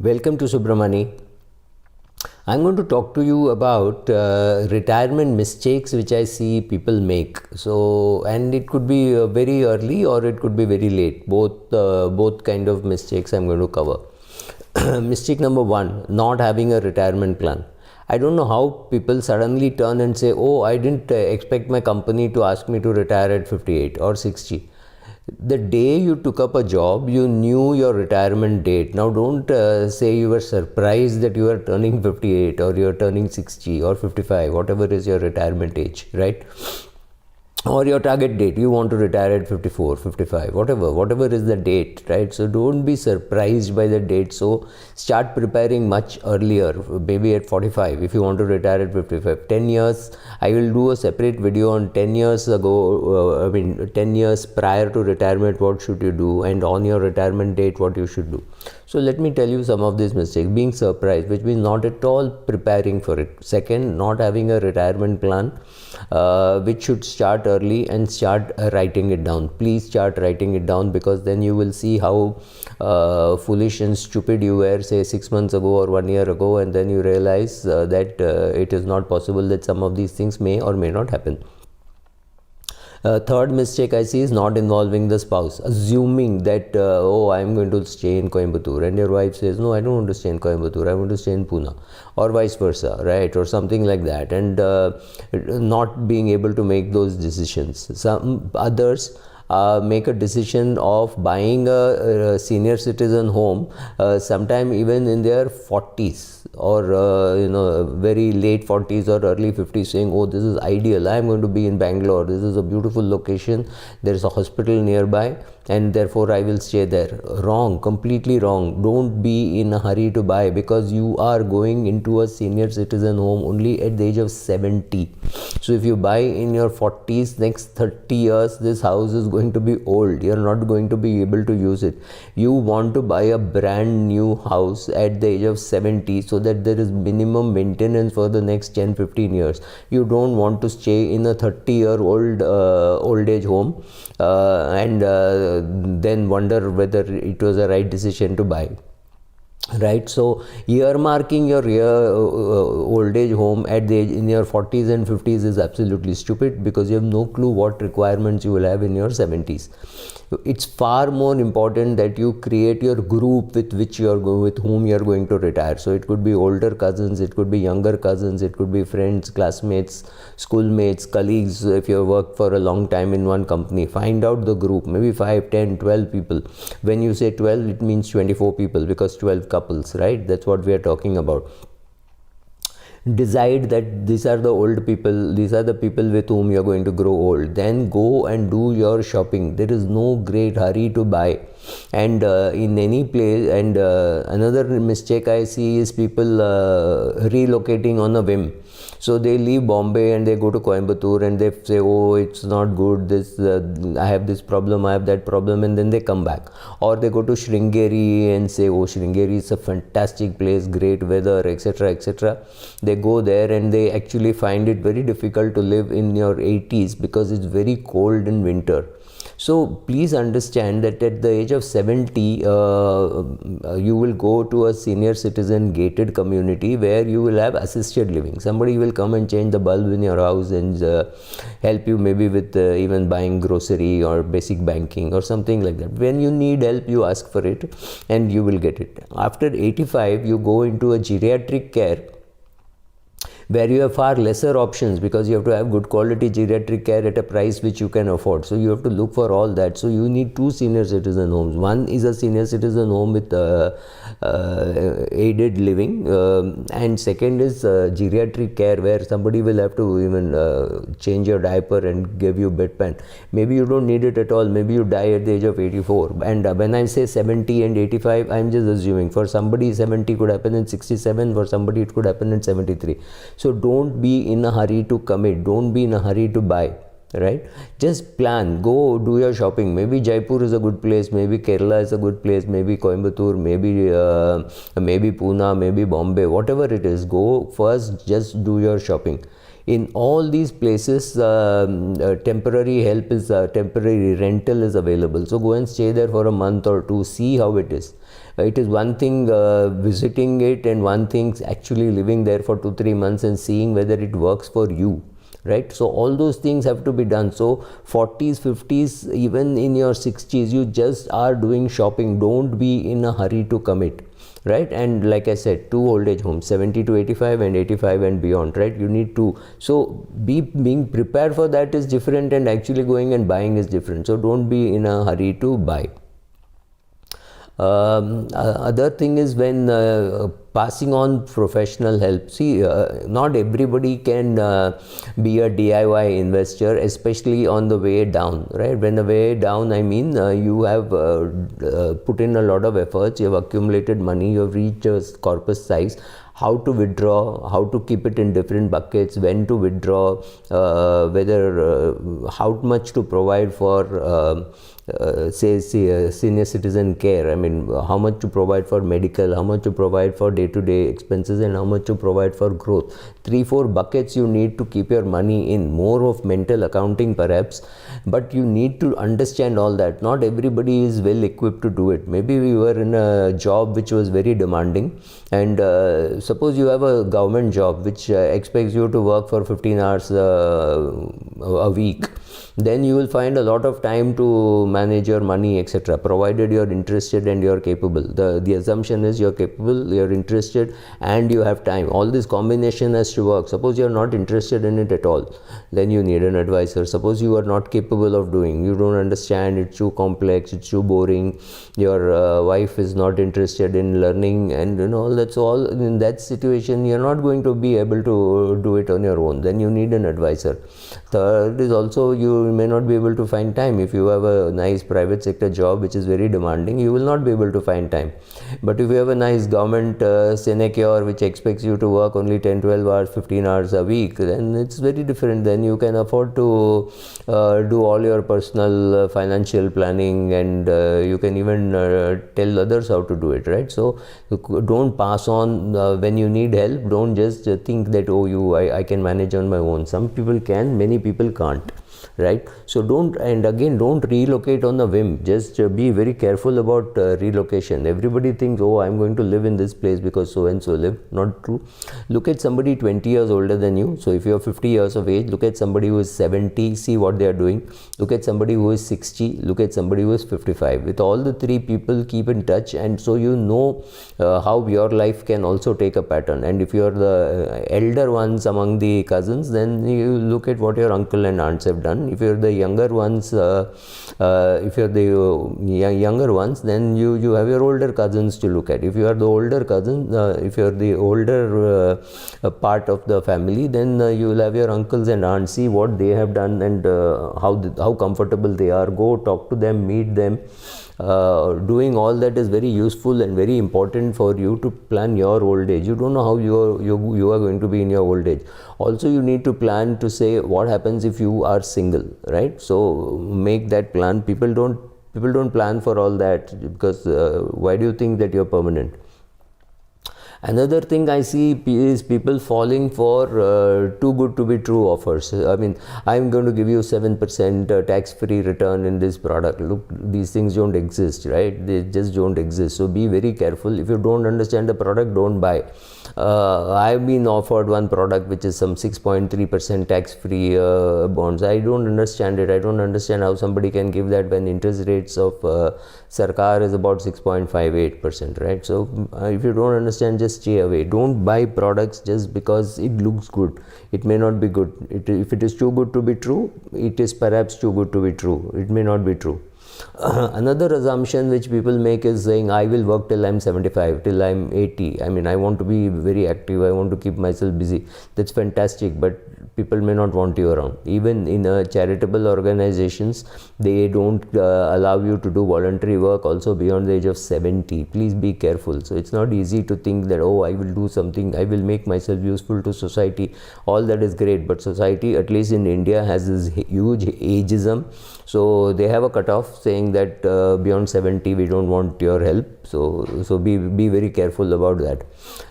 Welcome to Subramani. I'm going to talk to you about retirement mistakes which I see people make. So, and it could be very early or it could be very late. Both kind of mistakes I'm going to cover. Mistake number one: not having a retirement plan. I don't know how people suddenly turn and say, "Oh, I didn't expect my company to ask me to retire at 58 or 60." The day you took up a job, you knew your retirement date. Now don't say you were surprised that you are turning 58 or you are turning 60 or 55, whatever is your retirement age, right? Or your target date, you want to retire at 54, 55, whatever is the date, right? So don't be surprised by the date. So start preparing much earlier, maybe at 45 if you want to retire at 55. 10 years, I will do a separate video on 10 years ago, 10 years prior to retirement, what should you do, and on your retirement date, what you should do. So let me tell you some of these mistakes. Being surprised, which means not at all preparing for it. Second, not having a retirement plan, which should start early, and start writing it down. Please start writing it down, because then you will see how foolish and stupid you were, say 6 months ago or 1 year ago, and then you realize that it is not possible, that some of these things may or may not happen. Third mistake I see is not involving the spouse, assuming that oh, I'm going to stay in Coimbatore, and your wife says, no, I don't want to stay in Coimbatore, I want to stay in Pune, or vice versa, right, or something like that, and not being able to make those decisions. Some others make a decision of buying a senior citizen home sometime even in their 40s, or very late 40s or early 50s, saying, oh, this is ideal, I am going to be in Bangalore, this is a beautiful location, there is a hospital nearby, and therefore I will stay there. Wrong, completely wrong. Don't be in a hurry to buy, because you are going into a senior citizen home only at the age of 70. So if you buy in your 40s, next 30 years this house is going to be old, you are not going to be able to use it. You want to buy a brand new house at the age of 70, so that there is minimum maintenance for the next 10-15 years. You don't want to stay in a 30-year-old old age home and then wonder whether it was a right decision to buy. Right, so earmarking your old age home at the age in your 40s and 50s is absolutely stupid, because you have no clue what requirements you will have in your 70s. It's far more important that you create your group with whom you are going to retire. So it could be older cousins, it could be younger cousins, it could be friends, classmates, schoolmates, colleagues. If you have worked for a long time in one company, find out the group, maybe 5, 10, 12 people. When you say 12, it means 24 people, because 12 couples, right? That's what we are talking about. Decide that these are the old people, these are the people with whom you are going to grow old. Then go and do your shopping. There is no great hurry to buy, and in any place. And another mistake I see is people relocating on a whim. So they leave Bombay and they go to Coimbatore, and they say, oh, it's not good, this I have this problem, I have that problem, and then they come back. Or they go to Sringeri and say, oh, Sringeri is a fantastic place, great weather, etc., etc. They go there and they actually find it very difficult to live in your 80s, because it's very cold in winter. So please understand that at the age of 70, you will go to a senior citizen gated community where you will have assisted living. Somebody will come and change the bulb in your house and help you maybe with even buying grocery or basic banking or something like that. When you need help, you ask for it and you will get it. After 85, you go into a geriatric care, where you have far lesser options, because you have to have good quality geriatric care at a price which you can afford. So you have to look for all that. So you need 2 senior citizen homes. One is a senior citizen home with aided living, and second is geriatric care, where somebody will have to even change your diaper and give you bedpan. Maybe you don't need it at all. Maybe you die at the age of 84. And when I say 70 and 85, I'm just assuming. For somebody 70 could happen in 67, for somebody it could happen in 73. So don't be in a hurry to commit, don't be in a hurry to buy, right? Just plan, go do your shopping. Maybe Jaipur is a good place, maybe Kerala is a good place, maybe Coimbatore, maybe Pune, maybe Bombay, whatever it is. Go first, just do your shopping. In all these places, temporary help is temporary rental is available. So go and stay there for a month or two, see how it is. It is one thing visiting it, and one thing actually living there for 2-3 months and seeing whether it works for you, right? So all those things have to be done. So 40s, 50s, even in your 60s, you just are doing shopping. Don't be in a hurry to commit, right? And like I said, 2 old age homes, 70 to 85 and 85 and beyond, right? You need to, so being prepared for that is different, and actually going and buying is different. So don't be in a hurry to buy. Other thing is when passing on professional help. See, not everybody can be a DIY investor, especially on the way down, right? When the way down, I mean, you have put in a lot of efforts, you have accumulated money, you have reached a corpus size. How to withdraw, how to keep it in different buckets, when to withdraw, whether how much to provide for say senior citizen care. I mean, how much to provide for medical, how much to provide for day-to-day expenses, and how much to provide for growth. 3-4 buckets you need to keep your money in, more of mental accounting perhaps, but you need to understand all that. Not everybody is well equipped to do it. Maybe we were in a job which was very demanding, and suppose you have a government job which expects you to work for 15 hours a week. Then you will find a lot of time to manage your money, etc., provided you're interested and you're capable. The assumption is you're capable, you're interested, and you have time. All this combination has to work. Suppose you're not interested in it at all, then you need an advisor. Suppose you are not capable of doing, you don't understand, it's too complex, it's too boring, your wife is not interested in learning, and that's all. In that situation, you're not going to be able to do it on your own. Then you need an advisor. Third is also, you may not be able to find time. If you have a nice private sector job which is very demanding, you will not be able to find time. But if you have a nice government sinecure which expects you to work only 10-12 hours, 15 hours a week, then it's very different. Then you can afford to do all your personal financial planning, and you can even tell others how to do it, right? So don't pass on when you need help. Don't just think that, oh, I can manage on my own. Some people can, many people can't, right? So don't relocate on a whim. Just be very careful about relocation. Everybody thinks, oh, I'm going to live in this place because so and so live. Not true. Look at somebody 20 years older than you. So if you're 50 years of age, look at somebody who is 70, see what they are doing. Look at somebody who is 60, look at somebody who is 55. With all the 3 people, keep in touch, and so you know how your life can also take a pattern. And if you're the elder ones among the cousins, then you look at what your uncle and aunts have done. If you're the younger ones, younger ones, then you have your older cousins to look at. If you are the older cousin, if you're the older part of the family, then you will have your uncles and aunts. See what they have done, and how comfortable they are. Go talk to them, meet them. Doing all that is very useful and very important for you to plan your old age. You don't know how you are going to be in your old age. Also, you need to plan to say what happens if you are single, right? So make that plan. People don't plan for all that, because why do you think that you're permanent? Another thing I see is people falling for too good to be true offers. I mean, I'm going to give you 7% tax-free return in this product. Look, these things don't exist, right? They just don't exist. So be very careful. If you don't understand the product, don't buy. I've been offered one product which is some 6.3% tax-free bonds. I don't understand it. I don't understand how somebody can give that when interest rates of Sarkar is about 6.58%, right? So if you don't understand, just stay away. Don't buy products just because it looks good. It may not be good. If it is too good to be true, it is perhaps too good to be true. It may not be true. Another assumption which people make is saying, I will work till I'm 75, till I'm 80. I mean, I want to be very active. I want to keep myself busy. That's fantastic, but people may not want you around. Even in charitable organizations, they don't allow you to do voluntary work also beyond the age of 70. Please be careful. So it's not easy to think that, oh, I will do something, I will make myself useful to society. All that is great, but society, at least in India, has this huge ageism. So they have a cutoff saying that beyond 70 we don't want your help. So be very careful about that.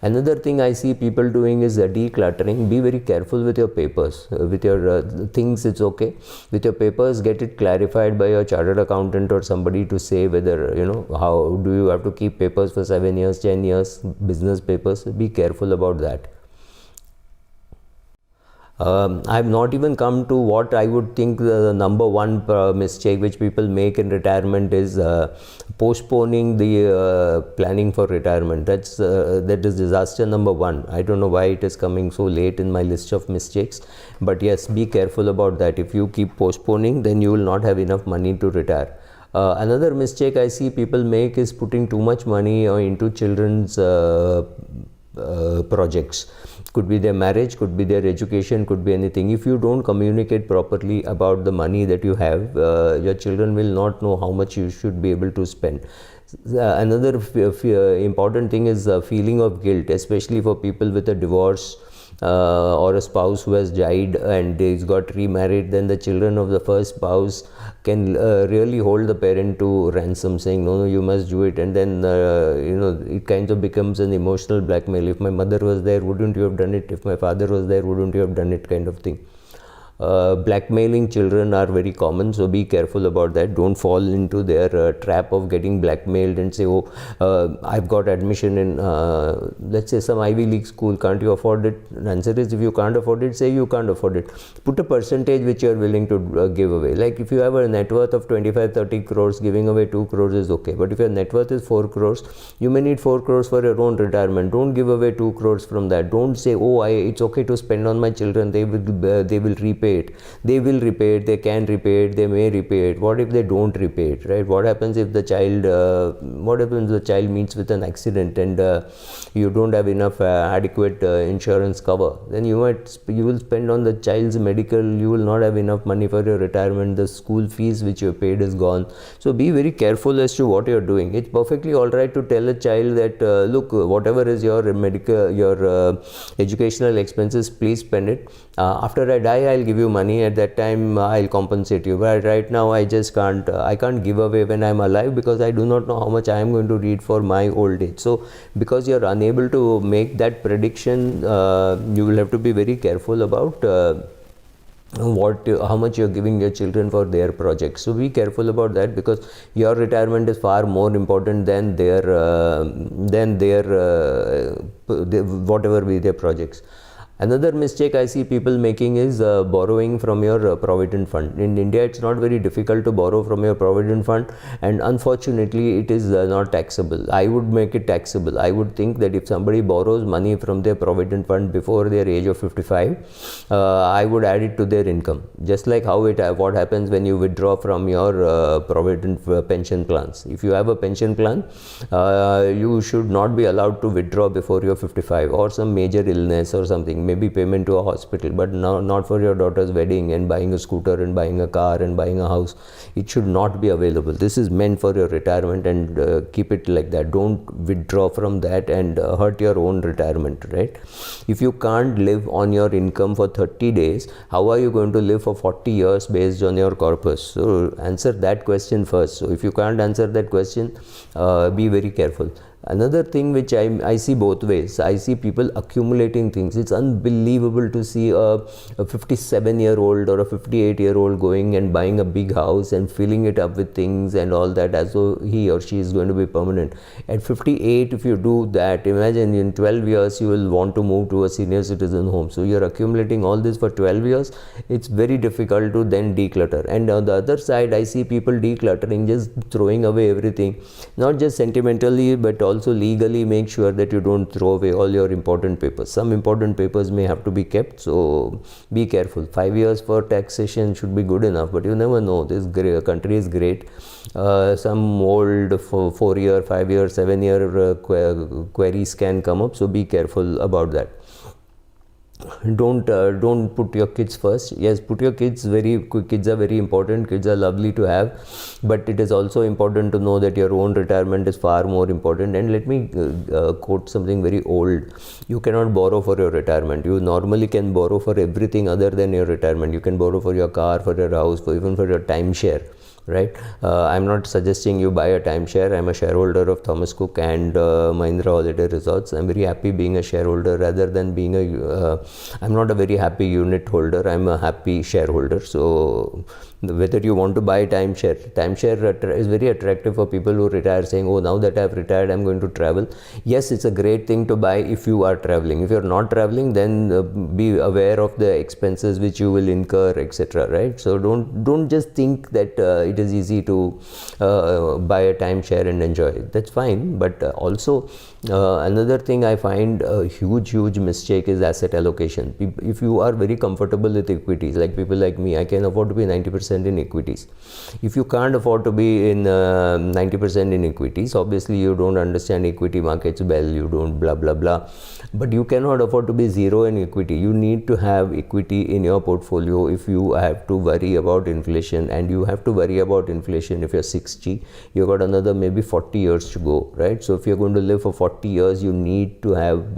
Another thing I see people doing is decluttering. Be very careful with your papers, with your things. It's okay with your papers, get it clarified by your chartered accountant or somebody to say whether, how do you have to keep papers for 7 years, 10 years, business papers. Be careful about that. I've not even come to what I would think the number one mistake which people make in retirement is postponing the planning for retirement. That is disaster number one. I don't know why it is coming so late in my list of mistakes, but yes, be careful about that. If you keep postponing, then you will not have enough money to retire. Another mistake I see people make is putting too much money into children's projects. Could be their marriage, could be their education, could be anything. If you don't communicate properly about the money that you have, your children will not know how much you should be able to spend. Another important thing is feeling of guilt, especially for people with a divorce or a spouse who has died and he's got remarried. Then the children of the first spouse can really hold the parent to ransom, saying no, you must do it, and then it kind of becomes an emotional blackmail. If my mother was there, wouldn't you have done it? If my father was there, wouldn't you have done it, kind of thing. Blackmailing children are very common, so be careful about that. Don't fall into their trap of getting blackmailed and say, I've got admission in let's say some Ivy League school, can't you afford it? The answer is, if you can't afford it, say you can't afford it. Put a percentage which you are willing to give away. Like if you have a net worth of 25-30 crores, giving away 2 crores is okay. But if your net worth is 4 crores, you may need 4 crores for your own retirement. Don't give away 2 crores from that. Don't say, it's okay to spend on my children, they will repay it. They will repay it, they can repay it, they may repay it. What if they don't repay it, right? What happens if the child meets with an accident and you don't have enough adequate insurance cover? Then you will spend on the child's medical, you will not have enough money for your retirement, the school fees which you paid is gone. So be very careful as to what you're doing. It's perfectly alright to tell a child that look, whatever is your educational expenses, please spend it. After I die, I'll give you money. At that time, I'll compensate you. But right now, I can't give away when I'm alive, because I do not know how much I am going to need for my old age. So because you're unable to make that prediction, you will have to be very careful about how much you're giving your children for their projects. So be careful about that, because your retirement is far more important than their whatever be their projects. Another mistake I see people making is borrowing from your provident fund. In India, it's not very difficult to borrow from your provident fund, and unfortunately, it is not taxable. I would make it taxable. I would think that if somebody borrows money from their provident fund before their age of 55, I would add it to their income. Just like what happens when you withdraw from your provident pension plans. If you have a pension plan, you should not be allowed to withdraw before you're 55 or some major illness or something. Maybe payment to a hospital, but not for your daughter's wedding and buying a scooter and buying a car and buying a house. It should not be available. This is meant for your retirement, and keep it like that. Don't withdraw from that and hurt your own retirement, right? If you can't live on your income for 30 days, how are you going to live for 40 years based on your corpus? So answer that question first. So if you can't answer that question, be very careful. Another thing which I see both ways, I see people accumulating things. It's unbelievable to see a 57-year-old or a 58-year-old going and buying a big house and filling it up with things and all that, as though he or she is going to be permanent. At 58, if you do that, imagine in 12 years you will want to move to a senior citizen home. So you're accumulating all this for 12 years. It's very difficult to then declutter. And on the other side, I see people decluttering, just throwing away everything, not just sentimentally, but also legally. Make sure that you don't throw away all your important papers. Some important papers may have to be kept, so be careful. 5 years for taxation should be good enough, but you never know. This country is great. Some old 4-year, 5-year, 7-year queries can come up, so be careful about that. Don't put your kids first. Yes, put your kids kids are very important. Kids are lovely to have, but it is also important to know that your own retirement is far more important. And let me quote something very old. You cannot borrow for your retirement. You normally can borrow for everything other than your retirement. You can borrow for your car, for your house, even for your timeshare. right? I'm not suggesting you buy a timeshare. I'm a shareholder of Thomas Cook and Mahindra Holiday Resorts. I'm very happy being a shareholder rather than being I'm not a very happy unit holder. I'm a happy shareholder. So whether you want to buy timeshare is very attractive for people who retire, saying, oh, now that I've retired, I'm going to travel. Yes, it's a great thing to buy if you are traveling. If you're not traveling, then be aware of the expenses which you will incur, etc., right? So don't just think that it is easy to buy a timeshare and enjoy it. That's fine, but also another thing I find a huge mistake is asset allocation. If you are very comfortable with equities, like people like me, I can afford to be 90% in equities. If you can't afford to be in 90% in equities, obviously you don't understand equity markets well, you don't blah blah blah, but you cannot afford to be zero in equity. You need to have equity in your portfolio if you have to worry about inflation, and you have to worry about inflation if you're 60. You've got another maybe 40 years to go, right? So if you're going to live for 40 years, you need to have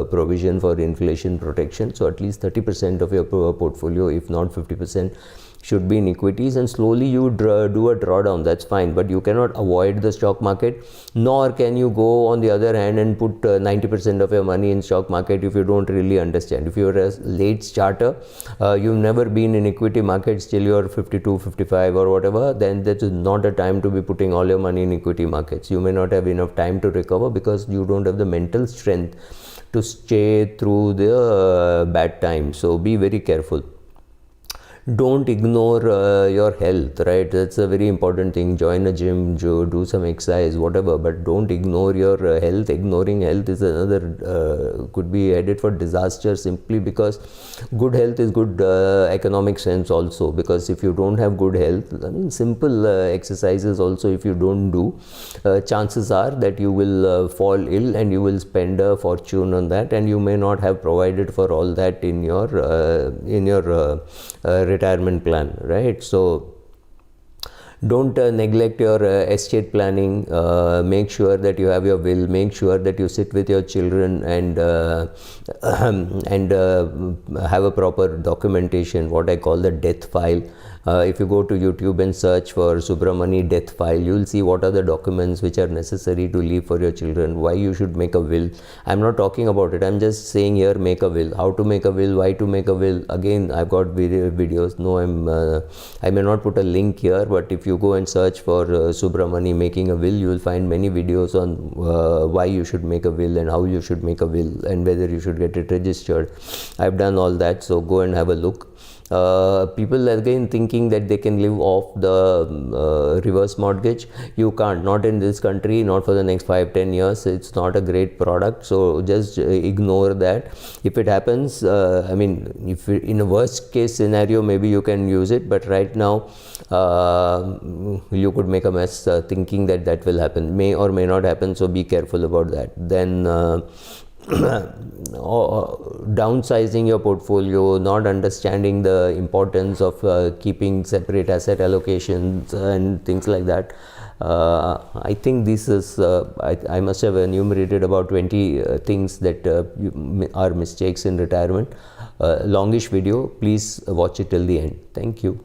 provision for inflation protection. So at least 30% of your portfolio, if not 50%, should be in equities, and slowly you do a drawdown. That's fine, but you cannot avoid the stock market, nor can you go on the other hand and put 90% of your money in stock market if you don't really understand. If you're a late starter, you've never been in equity markets till you're 52, 55 or whatever, then that is not a time to be putting all your money in equity markets. You may not have enough time to recover because you don't have the mental strength to stay through the bad times. So be very careful. Don't ignore your health, right? That's a very important thing. Join a gym, do some exercise, whatever, but don't ignore your health. Ignoring health is another, could be headed for disaster, simply because good health is good economic sense also. Because if you don't have good health, I mean, simple exercises also, if you don't do, chances are that you will fall ill and you will spend a fortune on that, and you may not have provided for all that in your retirement plan, right? So don't neglect your estate planning. Make sure that you have your will. Make sure that you sit with your children and have a proper documentation, what I call the death file. If you go to YouTube and search for Subramani death file, you will see what are the documents which are necessary to leave for your children, why you should make a will. I'm not talking about it, I'm just saying here, make a will, how to make a will, why to make a will. Again, I've got videos. No, I may not put a link here, but if you go and search for Subramani making a will, you will find many videos on why you should make a will and how you should make a will and whether you should get it registered. I've done all that, so go and have a look. People again thinking that they can live off the reverse mortgage. You can't, not in this country, not for the next 5-10 years. It's not a great product, so just ignore that. If it happens, I mean, if in a worst case scenario, maybe you can use it, but right now you could make a mess thinking that that will happen. May or may not happen, so be careful about that. Then downsizing your portfolio, not understanding the importance of keeping separate asset allocations and things like that. I think this is, I must have enumerated about 20 things that are mistakes in retirement. Longish video, please watch it till the end. Thank you.